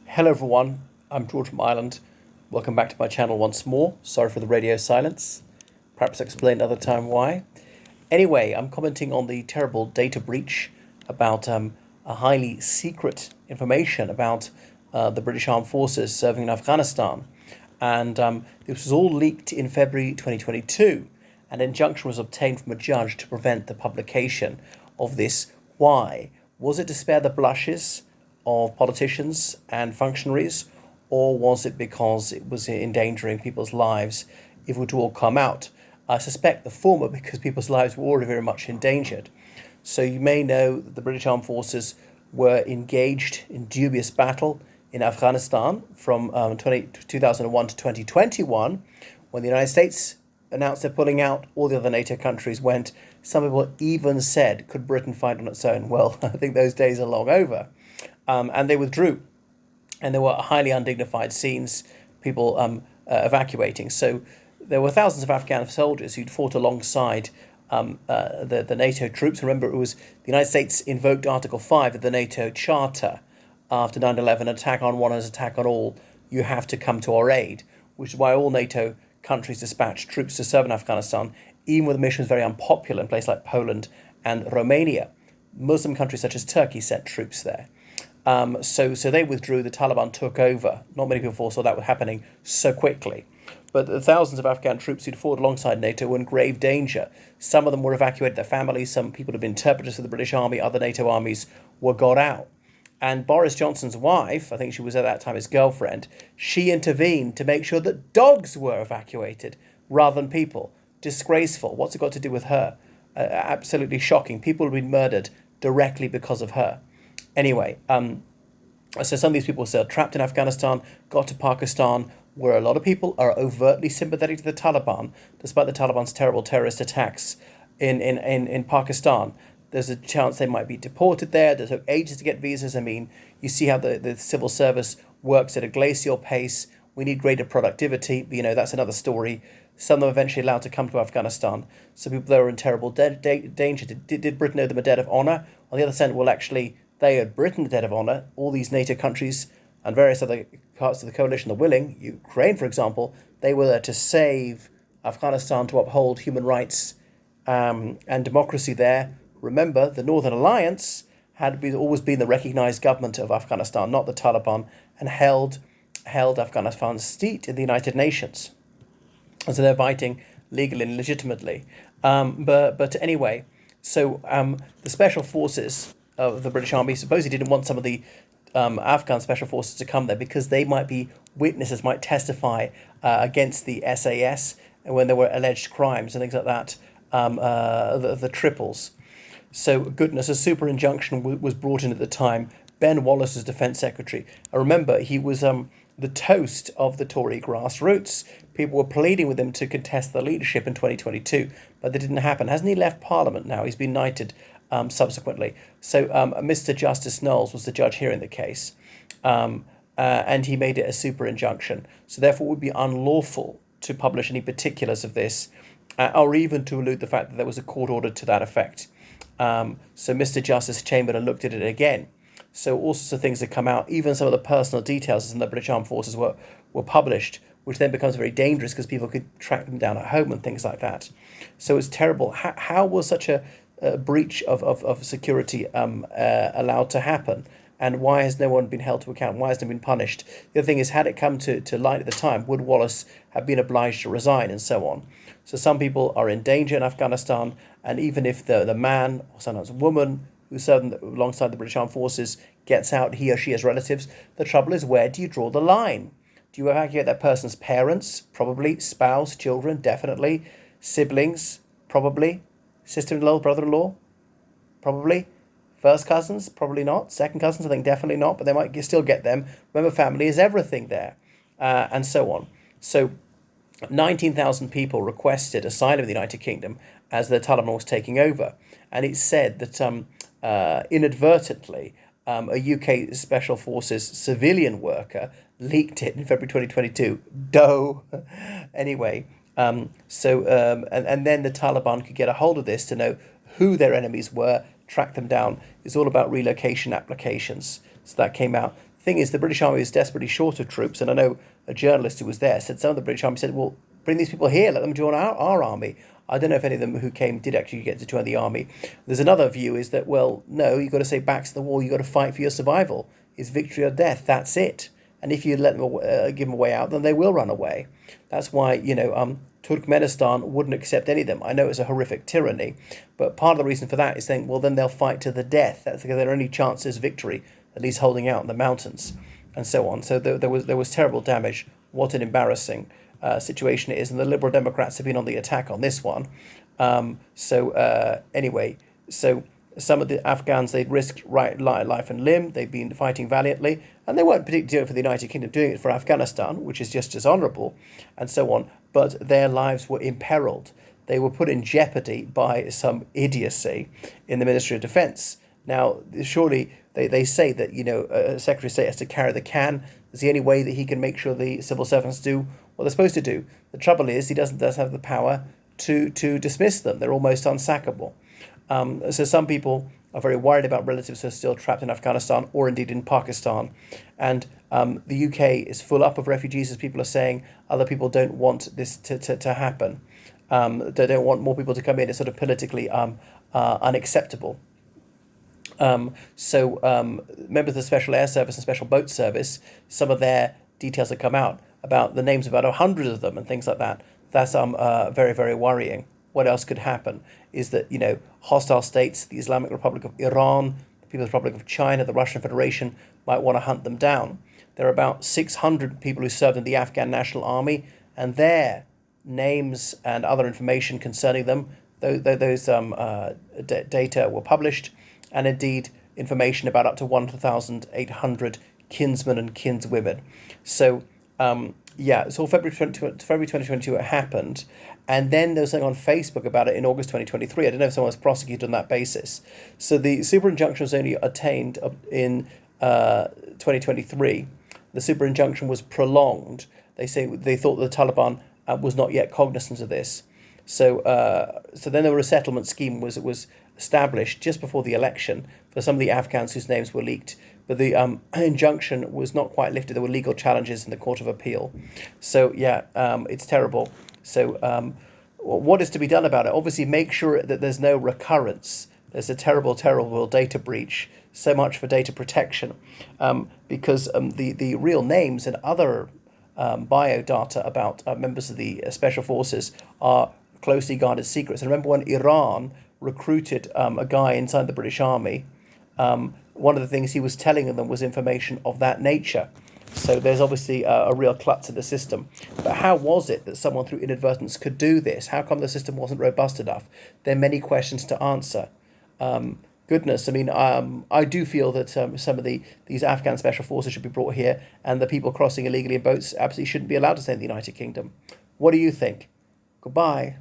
Hello everyone, I'm George from Ireland. Welcome back to my channel once more. Sorry for the radio silence. Perhaps explain another time why. Anyway, I'm commenting on the terrible data breach about a highly secret information about the British Armed Forces serving in Afghanistan. And this was all leaked in February 2022. An injunction was obtained from a judge to prevent the publication of this. Why? Was it to spare the blushes of politicians and functionaries, or was it because it was endangering people's lives if it were to all come out? I suspect the former, because people's lives were already very much endangered. So you may know that the British Armed Forces were engaged in dubious battle in Afghanistan from 2001 to 2021, when the United States announced they're pulling out, all the other NATO countries went. Some people even said, could Britain fight on its own? Well, I think those days are long over. And they withdrew. And there were highly undignified scenes, people evacuating. So there were thousands of Afghan soldiers who'd fought alongside the NATO troops. Remember, it was the United States invoked Article 5 of the NATO Charter after 9/11, attack on one as attack on all. You have to come to our aid, which is why all NATO countries dispatched troops to serve in Afghanistan, even when the mission was very unpopular in places like Poland and Romania. Muslim countries such as Turkey sent troops there. So they withdrew, the Taliban took over. Not many people foresaw that was happening so quickly. But the thousands of Afghan troops who'd fought alongside NATO were in grave danger. Some of them were evacuated their families, some people had been interpreters for the British Army, other NATO armies were got out. And Boris Johnson's wife, I think she was at that time his girlfriend, she intervened to make sure that dogs were evacuated rather than people. Disgraceful. What's it got to do with her? Absolutely shocking. People have been murdered directly because of her. Anyway, so some of these people were still trapped in Afghanistan, got to Pakistan, where a lot of people are overtly sympathetic to the Taliban, despite the Taliban's terrible terrorist attacks in Pakistan. There's a chance they might be deported there. They took ages to get visas. I mean, you see how the civil service works at a glacial pace. We need greater productivity. But, that's another story. Some of them eventually allowed to come to Afghanistan. So people there were in terrible danger. Did Britain owe them a debt of honour? On the other side, well, actually, they owed Britain a debt of honour. All these NATO countries and various other parts of the coalition are willing. Ukraine, for example, they were there to save Afghanistan, to uphold human rights and democracy there. Remember, the Northern Alliance had always been the recognised government of Afghanistan, not the Taliban, and held Afghanistan's seat in the United Nations. And so they're fighting legally and legitimately. But anyway, so the special forces of the British Army supposedly didn't want some of the Afghan special forces to come there because they might be witnesses, might testify against the SAS when there were alleged crimes and things like that, the triples. So, goodness, a super injunction was brought in at the time. Ben Wallace was Defence Secretary. I remember he was the toast of the Tory grassroots. People were pleading with him to contest the leadership in 2022, but that didn't happen. Hasn't he left Parliament now? He's been knighted subsequently. So Mr. Justice Knowles was the judge hearing the case, and he made it a super injunction. So therefore it would be unlawful to publish any particulars of this, or even to allude the fact that there was a court order to that effect. So Mr. Justice Chamberlain looked at it again. So all sorts of things had come out, even some of the personal details in the British Armed Forces were published, which then becomes very dangerous because people could track them down at home and things like that. So it's terrible. How was such a breach of security allowed to happen? And why has no one been held to account? Why hasn't it been punished? The other thing is, had it come to light at the time, would Wallace have been obliged to resign and so on? So some people are in danger in Afghanistan, and even if the man, or sometimes a woman, who served alongside the British Armed Forces gets out, he or she has relatives, the trouble is, where do you draw the line? Do you evacuate that person's parents? Probably. Spouse, children, definitely. Siblings? Probably. Sister-in-law, brother-in-law? Probably. First cousins? Probably not. Second cousins? I think definitely not, but they might still get them. Remember, family is everything there, and so on. So 19,000 people requested asylum in the United Kingdom as the Taliban was taking over. And it's said that inadvertently, a UK Special Forces civilian worker leaked it in February 2022. Doe. Anyway, and then the Taliban could get a hold of this to know who their enemies were, track them down. It's all about relocation applications. So that came out. thing is, the British Army was desperately short of troops, and I know a journalist who was there said some of the British Army said, well, bring these people here, let them join our army. I don't know if any of them who came did actually get to join the army. There's another view is that, well, no, you've got to say back to the war, you've got to fight for your survival. It's victory or death, that's it. And if you let them give them a way out, then they will run away. That's why, Turkmenistan wouldn't accept any of them. I know it's a horrific tyranny, but part of the reason for that is saying, well, then they'll fight to the death. That's because their only chance is victory, at least holding out in the mountains, and so on. So there was terrible damage. What an embarrassing situation it is, and the Liberal Democrats have been on the attack on this one. Anyway, so some of the Afghans, they'd risked life and limb. They've been fighting valiantly, and they weren't particularly doing it for the United Kingdom, doing it for Afghanistan, which is just as honourable, and so on. But their lives were imperilled. They were put in jeopardy by some idiocy in the Ministry of Defence. Now, surely they say that, a Secretary of State has to carry the can. It's the only way that he can make sure the civil servants do what they're supposed to do. The trouble is he doesn't have the power to dismiss them. They're almost unsackable. So some people are very worried about relatives who are still trapped in Afghanistan or indeed in Pakistan. And the UK is full up of refugees, as people are saying. Other people don't want this to happen. They don't want more people to come in. It's sort of politically unacceptable. Members of the Special Air Service and Special Boat Service, some of their details have come out about the names of about 100 of them and things like that. That's very, very worrying. What else could happen is that, hostile states, the Islamic Republic of Iran, the People's Republic of China, the Russian Federation, might want to hunt them down. There are about 600 people who served in the Afghan National Army, and their names and other information concerning them, those data were published, and indeed information about up to 1,800 kinsmen and kinswomen. So, so February 2022 it happened, and then there was something on Facebook about it in August 2023. I don't know if someone was prosecuted on that basis. So the super injunction was only attained in 2023. The super injunction was prolonged. They say they thought the Taliban was not yet cognizant of this. So then the resettlement scheme was established just before the election for some of the Afghans whose names were leaked. But the injunction was not quite lifted. There were legal challenges in the Court of Appeal. So, it's terrible. So what is to be done about it? Obviously, make sure that there's no recurrence. There's a terrible, terrible data breach. So much for data protection. Because the real names and other biodata about members of the special forces are closely guarded secrets. And remember when Iran recruited a guy inside the British Army, one of the things he was telling them was information of that nature. So there's obviously a real klutz in the system. But how was it that someone through inadvertence could do this? How come the system wasn't robust enough? There are many questions to answer. Goodness, I mean, I do feel that some of these Afghan special forces should be brought here, and the people crossing illegally in boats absolutely shouldn't be allowed to stay in the United Kingdom. What do you think? Goodbye.